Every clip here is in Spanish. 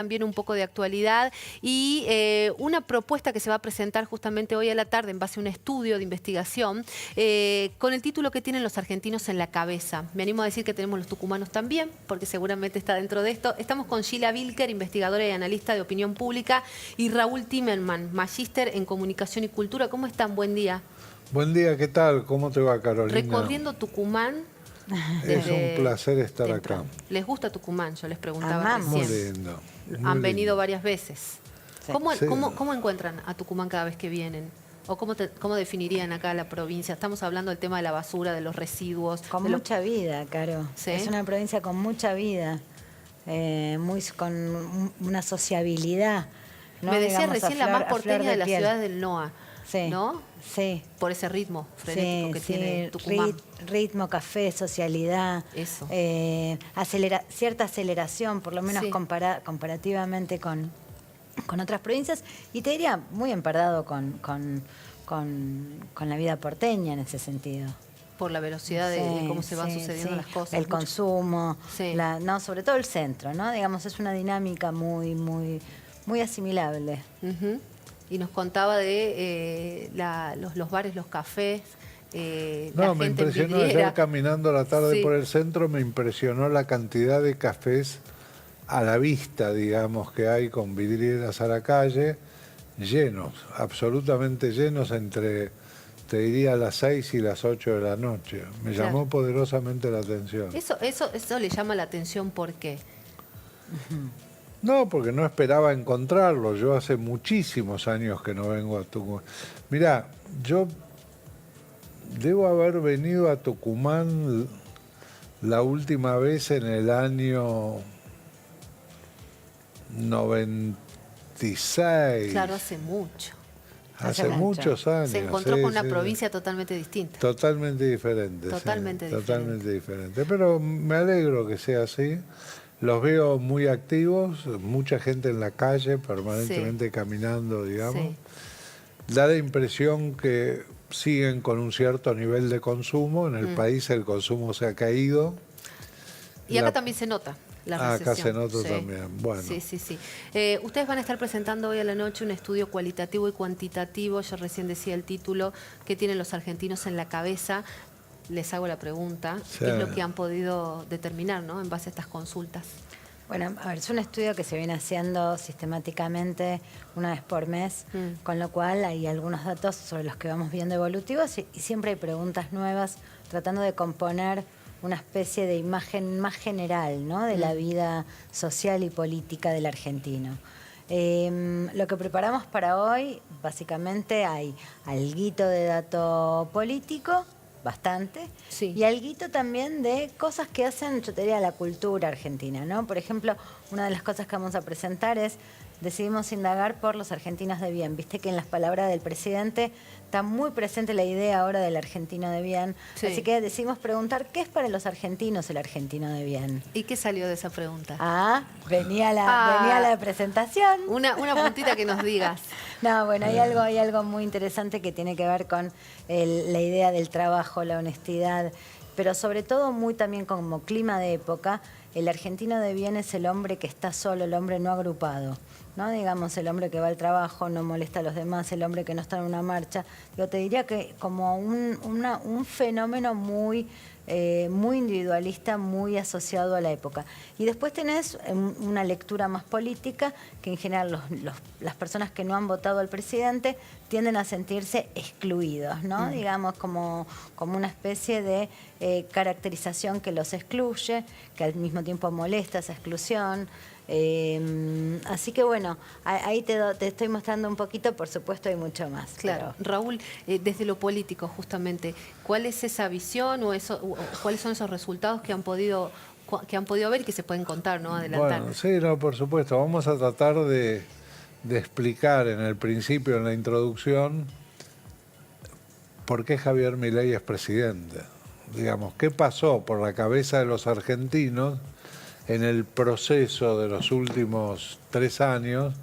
También un poco de actualidad y una propuesta que se va a presentar justamente hoy a la tarde en base a un estudio de investigación con el título que tienen los argentinos en la cabeza. Me animo a decir que tenemos los tucumanos también, porque seguramente está dentro de esto. Estamos con Sheila Bilker, investigadora y analista de opinión pública, y Raúl Timerman, magíster en comunicación y cultura. ¿Cómo están? Buen día. Buen día, ¿qué tal? ¿Cómo te va, Carolina? Recorriendo Tucumán. Es un placer estar acá. ¿Les gusta Tucumán? Yo les preguntaba Amamos. recién. Muy lindo. Han venido varias veces. Sí. ¿Cómo encuentran a Tucumán cada vez que vienen? ¿O cómo definirían acá la provincia? Estamos hablando del tema de la basura, de los residuos. Con mucha vida, Caro. ¿Sí? Es una provincia con mucha vida, con una sociabilidad. ¿No? Me decía Digamos, recién la más porteña de las ciudades del NOA, sí, ¿no? Sí. Por ese ritmo frenético que tiene Tucumán. Ritmo, café, socialidad. Eso. Cierta aceleración, por lo menos sí, comparativamente con otras provincias. Y te diría, muy empardado con la vida porteña en ese sentido. Por la velocidad de cómo se van sucediendo las cosas. El consumo, no, sobre todo el centro, ¿no? Digamos, es una dinámica muy asimilable. Y nos contaba de los bares, los cafés. No, me impresionó ayer caminando la tarde por el centro, me impresionó la cantidad de cafés a la vista, digamos, que hay con vidrieras a la calle, llenos, absolutamente llenos entre, te diría, las 6 y las 8 de la noche. Me llamó poderosamente la atención. Eso le llama la atención, ¿por qué? No, porque no esperaba encontrarlo. Yo hace muchísimos años que no vengo a Tucumán. Mirá, yo debo haber venido a Tucumán la última vez en el año 96. Claro, hace mucho. Hace muchos años. Se encontró con una provincia totalmente distinta. Totalmente diferente. Totalmente diferente. Pero me alegro que sea así. Los veo muy activos, mucha gente en la calle, permanentemente caminando, digamos. Da la impresión que siguen con un cierto nivel de consumo. En el país el consumo se ha caído. Y acá también se nota la recesión. Acá se nota también. Bueno. Sí. Ustedes van a estar presentando hoy a la noche un estudio cualitativo y cuantitativo. Yo recién decía el título, ¿qué tienen los argentinos en la cabeza? Les hago la pregunta, ¿qué es lo que han podido determinar, ¿no?, en base a estas consultas? Bueno, a ver, es un estudio que se viene haciendo sistemáticamente una vez por mes, con lo cual hay algunos datos sobre los que vamos viendo evolutivos y siempre hay preguntas nuevas, tratando de componer una especie de imagen más general, ¿no?, de la vida social y política del argentino. Lo que preparamos para hoy, básicamente hay alguito de dato político, bastante, y alguito también de cosas que hacen, yo te diría, la cultura argentina, ¿no? Por ejemplo, una de las cosas que vamos a presentar es, decidimos indagar por los argentinos de bien. Viste que en las palabras del presidente está muy presente la idea ahora del argentino de bien, así que decidimos preguntar, ¿qué es para los argentinos el argentino de bien? ¿Y qué salió de esa pregunta? Venía la presentación. Una puntita que nos digas. No, bueno, hay algo muy interesante que tiene que ver con la idea del trabajo, la honestidad, pero sobre todo muy también como clima de época. El argentino de bien es el hombre que está solo, el hombre no agrupado, ¿no? Digamos, el hombre que va al trabajo, no molesta a los demás, el hombre que no está en una marcha. Yo te diría que como un fenómeno muy individualista, muy asociado a la época. Y después tenés una lectura más política, que en general las personas que no han votado al presidente tienden a sentirse excluidos, ¿no? Digamos, como una especie de caracterización que los excluye, que al mismo tiempo molesta esa exclusión. Así que bueno, ahí te estoy mostrando un poquito, por supuesto hay mucho más. Claro. Pero... Raúl, desde lo político justamente, ¿cuál es esa visión o cuáles son esos resultados que han podido ver y que se pueden contar, ¿no? Adelantar. Bueno, sí, no, por supuesto. Vamos a tratar de explicar en el principio, en la introducción, por qué Javier Milei es presidente. Digamos, ¿qué pasó por la cabeza de los argentinos en el proceso de los últimos 3 años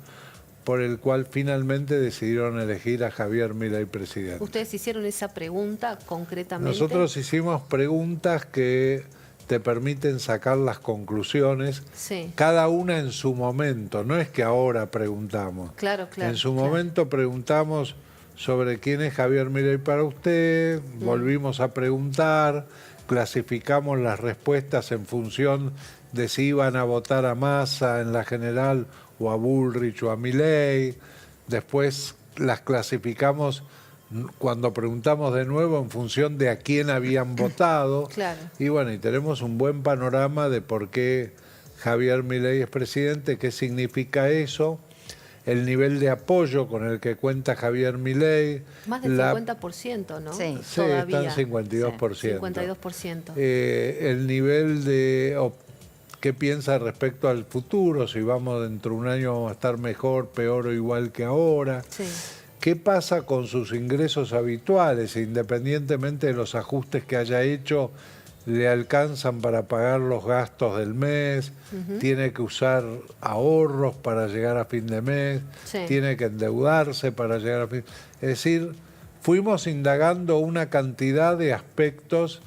por el cual finalmente decidieron elegir a Javier Milei presidente? ¿Ustedes hicieron esa pregunta concretamente? Nosotros hicimos preguntas que te permiten sacar las conclusiones, Sí. cada una en su momento. No es que ahora preguntamos. Claro, claro. En su claro. momento preguntamos sobre quién es Javier Milei para usted, volvimos a preguntar, clasificamos las respuestas en función de si iban a votar a Massa en la general o a Bullrich o a Milei. Después las clasificamos cuando preguntamos de nuevo en función de a quién habían votado. Claro. Y bueno, y tenemos un buen panorama de por qué Javier Milei es presidente, qué significa eso, el nivel de apoyo con el que cuenta Javier Milei. Más del 50%, ¿no? Sí. Sí, Todavía. está en 52%. 52%. El nivel de qué piensa respecto al futuro, si vamos dentro de un año vamos a estar mejor, peor o igual que ahora. Sí. ¿Qué pasa con sus ingresos habituales? Independientemente de los ajustes que haya hecho, le alcanzan para pagar los gastos del mes, tiene que usar ahorros para llegar a fin de mes, Sí. tiene que endeudarse para llegar a fin. Es decir, fuimos indagando una cantidad de aspectos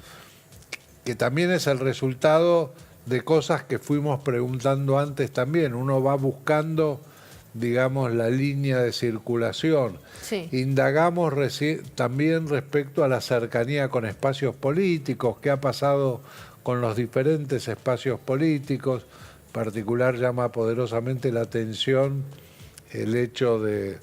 que también es el resultado de cosas que fuimos preguntando antes también. Uno va buscando, digamos, la línea de circulación. Sí. Indagamos también respecto a la cercanía con espacios políticos, qué ha pasado con los diferentes espacios políticos. En particular llama poderosamente la atención el hecho de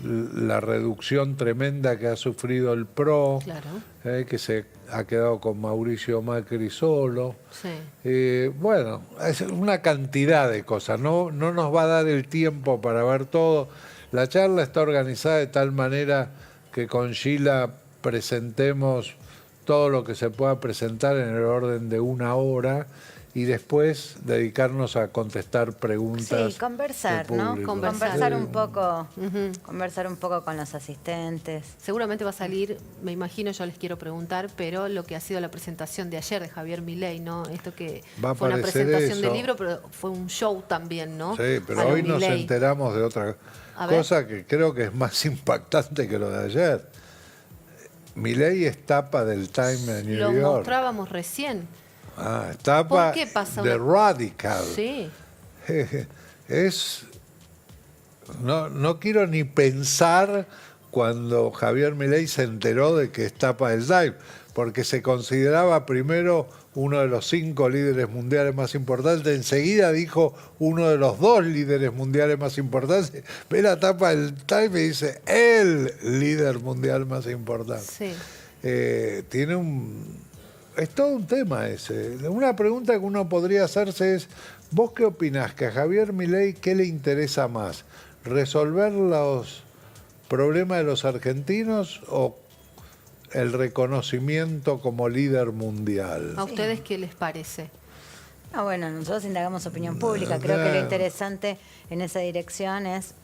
la reducción tremenda que ha sufrido el PRO, Claro. que se ha quedado con Mauricio Macri solo. Sí. Bueno, es una cantidad de cosas, no nos va a dar el tiempo para ver todo. La charla está organizada de tal manera que con Sheila presentemos todo lo que se pueda presentar en el orden de 1 hora y después dedicarnos a contestar preguntas. Sí, conversar, del ¿no? público. Conversar un Sí. poco, conversar un poco con los asistentes. Seguramente va a salir, me imagino, yo les quiero preguntar, pero lo que ha sido la presentación de ayer de Javier Milei, ¿no? Esto que Va a fue una aparecer presentación eso. del libro, pero fue un show también, ¿no? Sí, pero A lo hoy nos Milei. enteramos de otra A ver. cosa que creo que es más impactante que lo de ayer. Milei es tapa del Time en New Lo York. mostrábamos recién. Ah, es tapa ¿Por qué pasa de una- Radical. Sí. Es... No quiero ni pensar cuando Javier Milei se enteró de que es tapa del Time, porque se consideraba primero uno de los 5 líderes mundiales más importantes, enseguida dijo uno de los 2 líderes mundiales más importantes, ve la tapa del Time y dice el líder mundial más importante. Sí. Es todo un tema ese. Una pregunta que uno podría hacerse es, ¿vos qué opinás? ¿Que a Javier Milei qué le interesa más? ¿Resolver los problemas de los argentinos o el reconocimiento como líder mundial? ¿A ustedes qué les parece? Ah, bueno, nosotros indagamos opinión pública. Creo que lo interesante en esa dirección es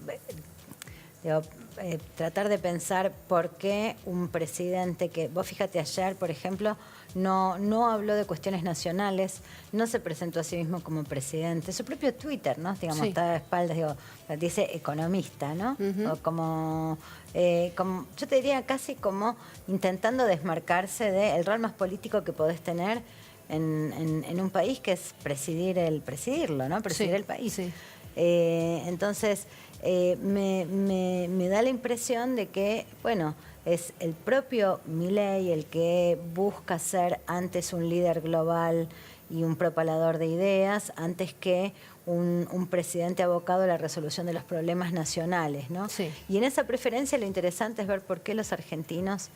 tratar de pensar por qué un presidente que, vos fíjate ayer, por ejemplo, no habló de cuestiones nacionales, no se presentó a sí mismo como presidente. Su propio Twitter, ¿no? Digamos, Sí. está a espaldas, digo, dice economista, ¿no? O como, yo te diría casi como intentando desmarcarse del rol más político que podés tener en un país, que es presidirlo, ¿no? Presidir Sí, el país. sí. Entonces, me da la impresión de que, bueno, es el propio Milei el que busca ser antes un líder global y un propalador de ideas, antes que un presidente abocado a la resolución de los problemas nacionales, ¿no? Sí. Y en esa preferencia lo interesante es ver por qué los argentinos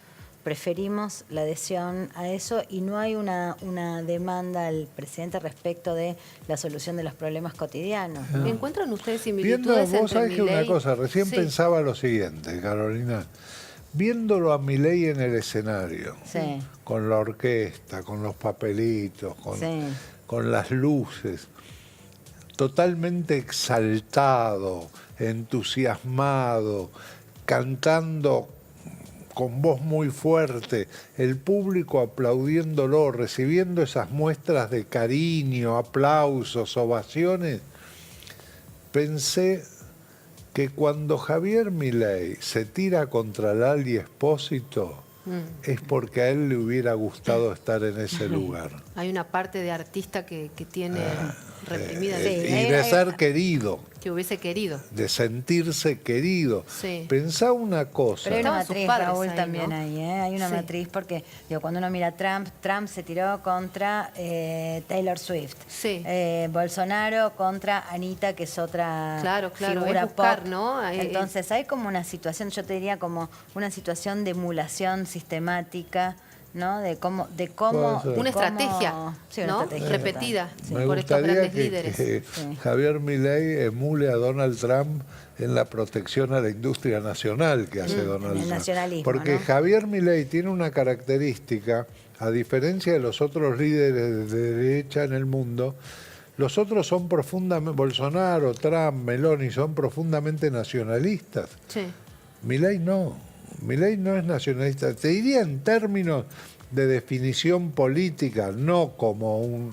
preferimos la adhesión a eso y no hay una demanda al presidente respecto de la solución de los problemas cotidianos, ¿no? ¿Encuentran ustedes Viendo, similitudes vos entre sabés que una Milei? cosa, recién Sí. pensaba lo siguiente, Carolina. Viéndolo a Milei en el escenario, Sí. con la orquesta, con los papelitos, Sí. con las luces, totalmente exaltado, entusiasmado, cantando con voz muy fuerte, el público aplaudiéndolo, recibiendo esas muestras de cariño, aplausos, ovaciones, pensé que cuando Javier Milei se tira contra Lali Espósito, es porque a él le hubiera gustado estar en ese lugar. Hay una parte de artista que tiene reprimida. Sí, Y de ser querido, Que hubiese querido. de sentirse querido. Sí. Pensá una cosa. Pero hay una Estaban sus matriz, padres Raúl, ahí, también ¿no? ahí, ¿eh? Hay una Sí. matriz porque, digo, cuando uno mira a Trump se tiró contra Taylor Swift. Sí. Bolsonaro contra Anita, que es otra Claro, figura es buscar, pop. ¿no? Entonces hay como una situación, yo te diría como una situación de emulación sistemática, ¿no? De cómo Puede ser. Una estrategia, sí, una ¿no? estrategia Repetida Me por estos gustaría grandes que líderes. Sí. Javier Milei emule a Donald Trump en la protección a la industria nacional que hace Donald el Trump. nacionalismo, Porque ¿no? Javier Milei tiene una característica, a diferencia de los otros líderes de derecha en el mundo, los otros son profundamente, Bolsonaro, Trump, Meloni, son profundamente nacionalistas. Sí. Milei no es nacionalista. Te diría en términos de definición política, no como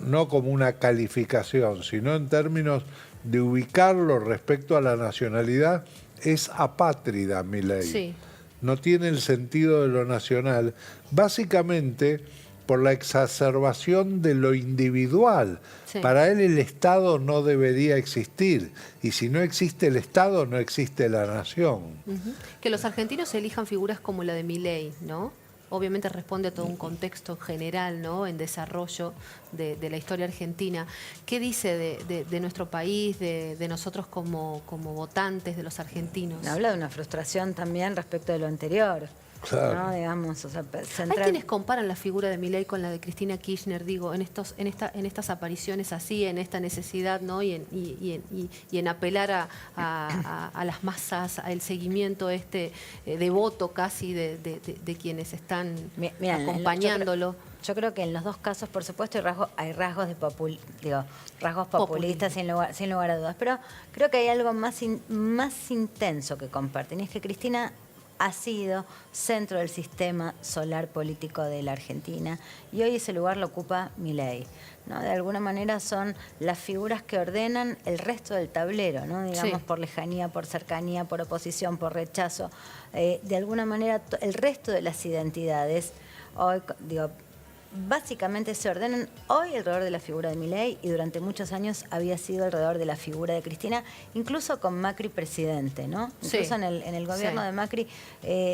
no como una calificación, sino en términos de ubicarlo respecto a la nacionalidad, es apátrida Milei. Sí. No tiene el sentido de lo nacional, básicamente por la exacerbación de lo individual. Sí. Para él el Estado no debería existir, y si no existe el Estado, no existe la nación. Ujú. Que los argentinos elijan figuras como la de Milei, ¿no? Obviamente responde a todo un contexto general, ¿no? En desarrollo de la historia argentina. ¿Qué dice de nuestro país, de nosotros como votantes, de los argentinos? Habla de una frustración también respecto de lo anterior. Claro. ¿No? Digamos, o sea, Hay quienes comparan la figura de Milei con la de Cristina Kirchner, digo, en estas apariciones así, en esta necesidad, ¿no? y en apelar a las masas, al seguimiento devoto casi de quienes están Mira, acompañándolo. Yo creo que en los dos casos, por supuesto, hay rasgos rasgos populistas sin lugar a dudas. Pero creo que hay algo más intenso que comparten. Y es que Cristina ha sido centro del sistema solar político de la Argentina y hoy ese lugar lo ocupa Milei, ¿no? De alguna manera son las figuras que ordenan el resto del tablero, ¿no? Digamos, Sí. por lejanía, por cercanía, por oposición, por rechazo. De alguna manera el resto de las identidades hoy, básicamente se ordenan hoy alrededor de la figura de Milei y durante muchos años había sido alrededor de la figura de Cristina, incluso con Macri presidente, ¿no? Sí. Incluso en el gobierno Sí. de Macri,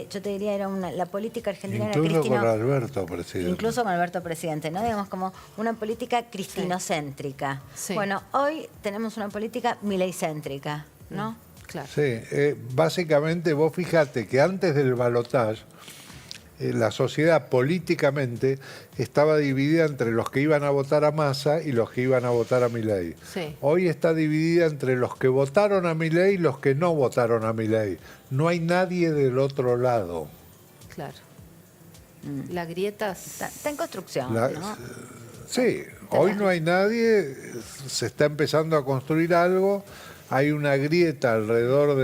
yo te diría, la política argentina Incluso era con Alberto, presidente. incluso con Alberto presidente, ¿no? Digamos como una política cristinocéntrica. Sí. Bueno, hoy tenemos una política mileicéntrica, ¿no? Claro. Sí, básicamente vos fijate que antes del balotaje, la sociedad políticamente estaba dividida entre los que iban a votar a Massa y los que iban a votar a Milei. Sí. Hoy está dividida entre los que votaron a Milei y los que no votaron a Milei. No hay nadie del otro lado. Claro. La grieta Está en construcción, La- ¿no? Sí, hoy no hay nadie, se está empezando a construir algo, hay una grieta alrededor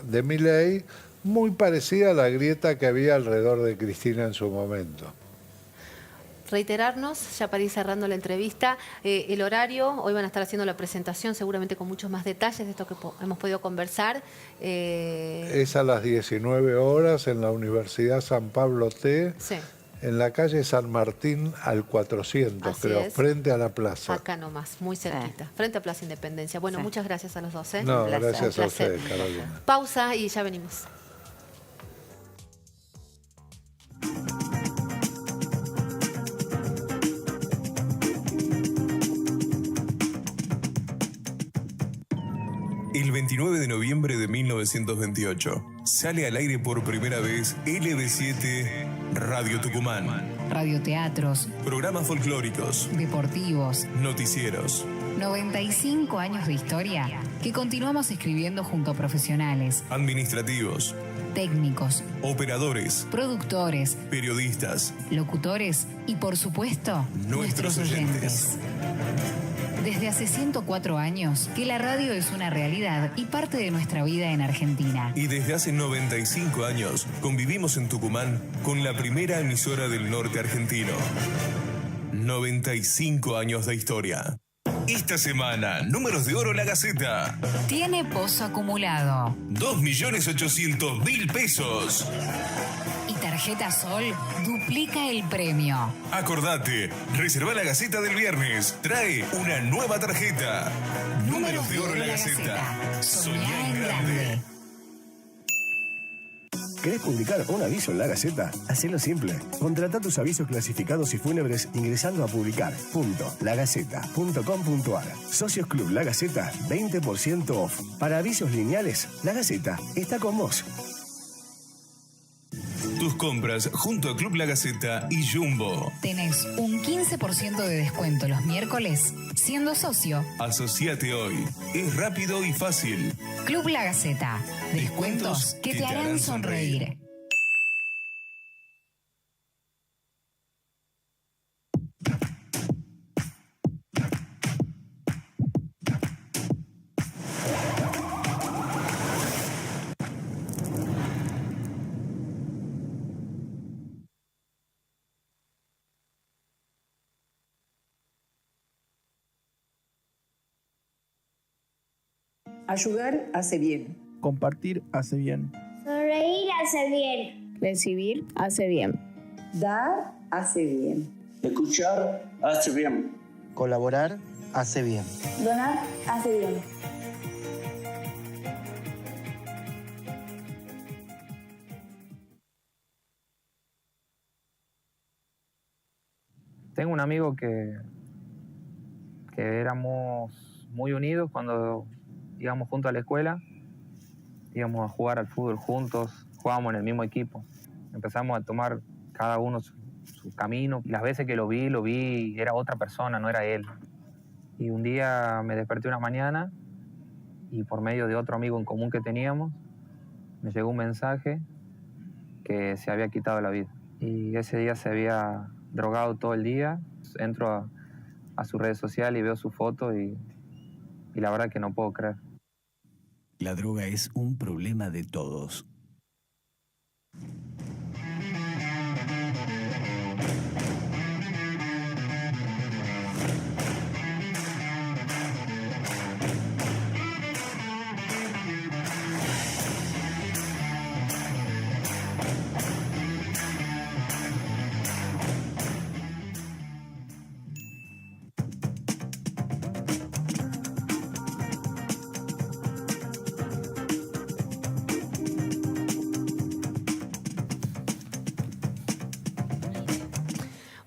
de Milei, muy parecida a la grieta que había alrededor de Cristina en su momento. reiterarnos, ya para ir cerrando la entrevista, el horario, hoy van a estar haciendo la presentación seguramente con muchos más detalles de esto que hemos podido conversar. Es a las 19 horas en la Universidad San Pablo T, Sí, en la calle San Martín al 400, Así creo, es. frente a la plaza. acá nomás, muy cerquita, frente a Plaza Independencia. Bueno, Sí. muchas gracias a los dos. No, Un placer, gracias un a placer. usted, Carolina. Pausa y ya venimos. El 29 de noviembre de 1928 sale al aire por primera vez LB7 Radio Tucumán. Radioteatros, Programas folclóricos, deportivos, noticieros, 95 años de historia que continuamos escribiendo junto a profesionales, administrativos, técnicos, operadores, productores, periodistas. locutores y, por supuesto, Nuestros oyentes. Desde hace 104 años que la radio es una realidad y parte de nuestra vida en Argentina. Y desde hace 95 años convivimos en Tucumán con la primera emisora del norte argentino. 95 años de historia. Esta semana, números de oro La Gaceta. Tiene pozo acumulado. 2.800.000 pesos. Y Tarjeta Sol duplica el premio. Acordate, reserva La Gaceta del viernes. Trae una nueva tarjeta. Números de oro La Gaceta. Soñá en grande. ¿Querés publicar un aviso en La Gaceta? Hacelo simple. Contrata tus avisos clasificados y fúnebres ingresando a publicar.lagaceta.com.ar. Socios Club La Gaceta, 20% off. Para avisos lineales, La Gaceta está con vos. Tus compras junto a Club La Gaceta y Jumbo. Tenés un 15% de descuento los miércoles siendo socio. Asociate hoy. Es rápido y fácil. Club La Gaceta. Descuentos que te harán sonreír. Ayudar hace bien. Compartir hace bien. Sonreír hace bien. Recibir hace bien. Dar hace bien. Escuchar hace bien. Colaborar hace bien. Donar hace bien. Tengo un amigo que éramos muy unidos cuando íbamos juntos a la escuela, íbamos a jugar al fútbol juntos, jugábamos en el mismo equipo. Empezamos a tomar cada uno su camino. Las veces que lo vi, era otra persona, no era él. Y un día me desperté una mañana y por medio de otro amigo en común que teníamos, me llegó un mensaje que se había quitado la vida. Y ese día se había drogado todo el día. Entro a sus redes sociales y veo su foto y la verdad que no puedo creer. La droga es un problema de todos.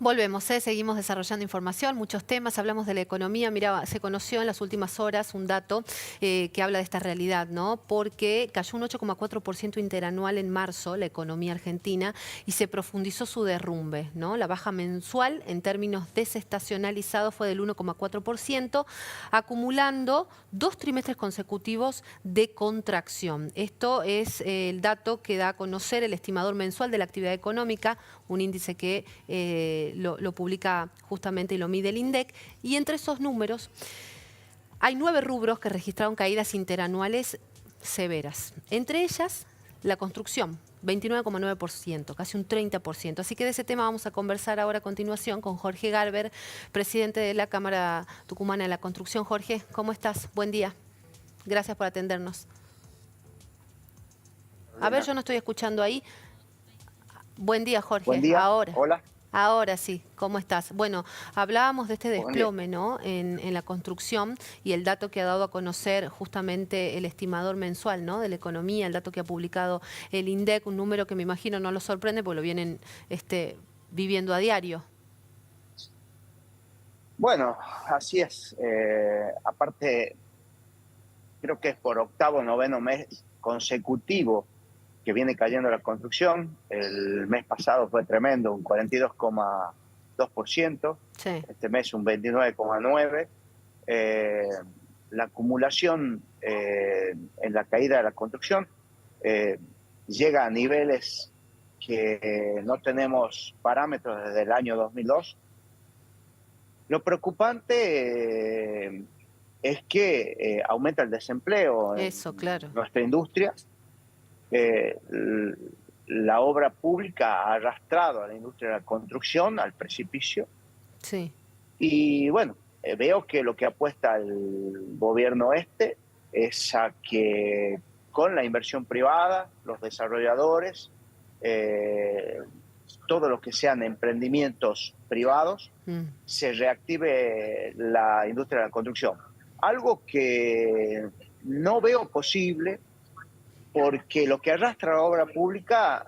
Volvemos, seguimos desarrollando información, muchos temas, hablamos de la economía. Mira, se conoció en las últimas horas un dato que habla de esta realidad, ¿no? Porque cayó un 8,4% interanual en marzo la economía argentina y se profundizó su derrumbe, ¿no? La baja mensual en términos desestacionalizados fue del 1,4%, acumulando 2 trimestres consecutivos de contracción. Esto es el dato que da a conocer el estimador mensual de la actividad económica, un índice que lo publica justamente y lo mide el INDEC, y entre esos números hay 9 rubros que registraron caídas interanuales severas. Entre ellas, la construcción, 29,9%, casi un 30%. Así que de ese tema vamos a conversar ahora a continuación con Jorge Garber, presidente de la Cámara Tucumana de la Construcción. Jorge, ¿cómo estás? Buen día. Gracias por atendernos. A ver, yo no estoy escuchando ahí. Buen día, Jorge. Buen día. Ahora. Hola. Ahora sí, ¿cómo estás? Bueno, hablábamos de este desplome, ¿no? en la construcción y el dato que ha dado a conocer justamente el estimador mensual, ¿no? De la economía, el dato que ha publicado el INDEC, un número que me imagino no lo sorprende porque lo vienen viviendo a diario. Bueno, así es. Aparte, creo que es por octavo, noveno mes consecutivo que viene cayendo la construcción. El mes pasado fue tremendo, un 42,2%. Sí. Este mes un 29,9%. La acumulación en la caída de la construcción llega a niveles que no tenemos parámetros desde el año 2002. Lo preocupante es que aumenta el desempleo en nuestra industria. La obra pública ha arrastrado a la industria de la construcción al precipicio. Sí. Y bueno, veo que lo que apuesta el gobierno es a que con la inversión privada, los desarrolladores, todo lo que sean emprendimientos privados, se reactive la industria de la construcción. Algo que no veo posible, porque lo que arrastra la obra pública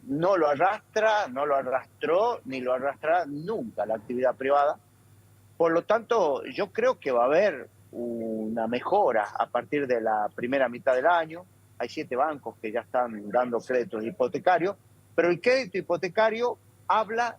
no lo arrastró, ni lo arrastrará nunca la actividad privada. Por lo tanto, yo creo que va a haber una mejora a partir de la primera mitad del año. Hay 7 bancos que ya están dando créditos hipotecarios, pero el crédito hipotecario habla